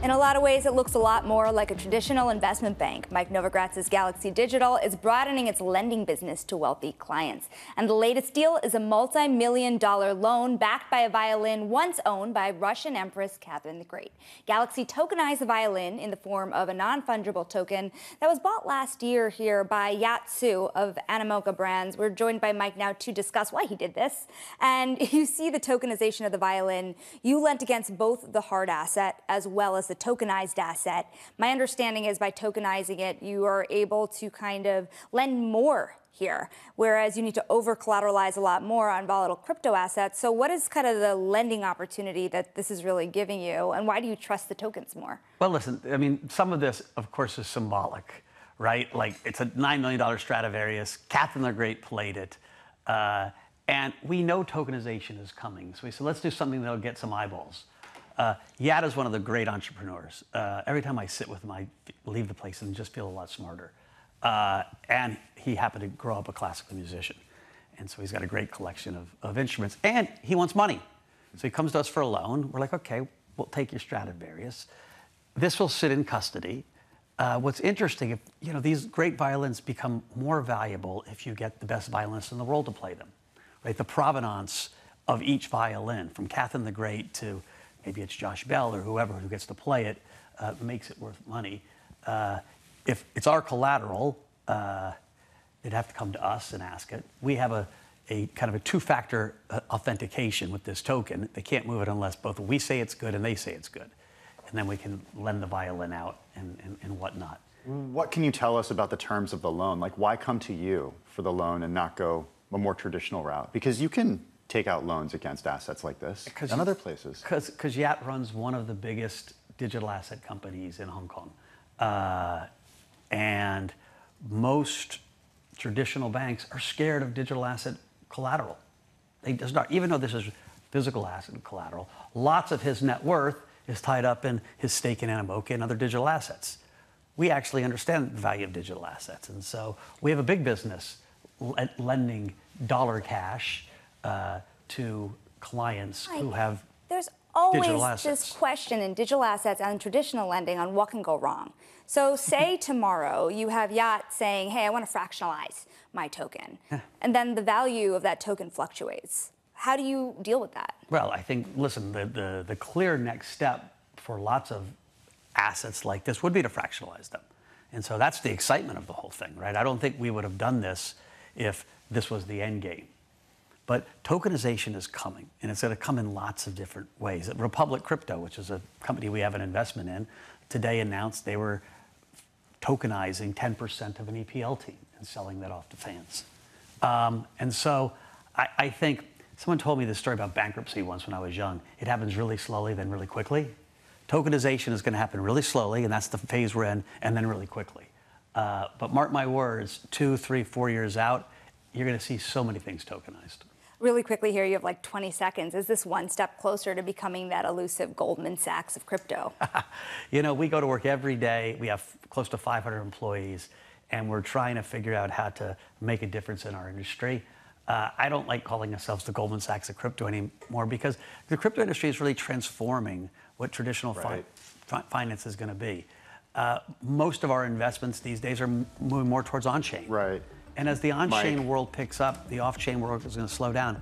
In a lot of ways, it looks a lot more like a traditional investment bank. Mike Novogratz's Galaxy Digital is broadening its lending business to wealthy clients. And the latest deal is a multi-million-dollar loan backed by a violin once owned by Russian Empress Catherine the Great. Galaxy tokenized the violin in the form of a non-fungible token that was bought last year here by Yat Siu of Animoca Brands. We're joined by Mike now to discuss why he did this. And you see the tokenization of the violin. You lent against both the hard asset as well as the tokenized asset. My understanding is by tokenizing it, you are able to kind of lend more here, whereas you need to over-collateralize a lot more on volatile crypto assets. So what is kind of the lending opportunity that this is really giving you, and why do you trust the tokens more? Well, listen, I mean, some of this, of course, is symbolic, right? Like, it's a $9 million Stradivarius. Catherine the Great played it. And we know tokenization is coming. So we said, let's do something that'll get some eyeballs. Yat is one of the great entrepreneurs. Every time I sit with him, I leave the place and just feel a lot smarter. And he happened to grow up a classical musician. And so he's got a great collection of instruments. And he wants money. So he comes to us for a loan. We're like, OK, we'll take your Stradivarius. This will sit in custody. What's interesting, if these great violins become more valuable if you get the best violinists in the world to play them. Right? The provenance of each violin, from Catherine the Great to maybe it's Josh Bell or whoever who gets to play it, makes it worth money. If it's our collateral, they'd have to come to us and ask it. We have a kind of a two-factor authentication with this token. They can't move it unless both we say it's good and they say it's good. And then we can lend the violin out and whatnot. What can you tell us about the terms of the loan? Like, why come to you for the loan and not go a more traditional route? Because you can take out loans against assets like this and other places. Because Yat runs one of the biggest digital asset companies in Hong Kong. And most traditional banks are scared of digital asset collateral. They does not, even though this is physical asset collateral, lots of his net worth is tied up in his stake in Animoca and other digital assets. We actually understand the value of digital assets. And so we have a big business lending dollar cash to clients who have There's always digital assets. this question in digital assets and traditional lending on what can go wrong. So say tomorrow you have Yat saying, hey, I want to fractionalize my token. And then the value of that token fluctuates. How do you deal with that? Well, I think, listen, the clear next step for lots of assets like this would be to fractionalize them. And so that's the excitement of the whole thing, right? I don't think we would have done this if this was the end game. But tokenization is coming, and it's going to come in lots of different ways. Bloomberg Crypto, which is a company we have an investment in, today announced they were tokenizing 10% of an EPL team and selling that off to fans. And so I think someone told me this story about bankruptcy once when I was young. It happens really slowly, then really quickly. Tokenization is going to happen really slowly, and that's the phase we're in, and then really quickly. But mark my words, 2, 3, 4 years out, you're going to see so many things tokenized. Really quickly here, you have like 20 seconds. Is this one step closer to becoming that elusive Goldman Sachs of crypto? We go to work every day. We have close to 500 employees, and we're trying to figure out how to make a difference in our industry. I don't like calling ourselves the Goldman Sachs of crypto anymore because the crypto industry is really transforming what traditional finance is going to be. Most of our investments these days are moving more towards on-chain. Right. And as the on-chain world picks up, the off-chain world is going to slow down.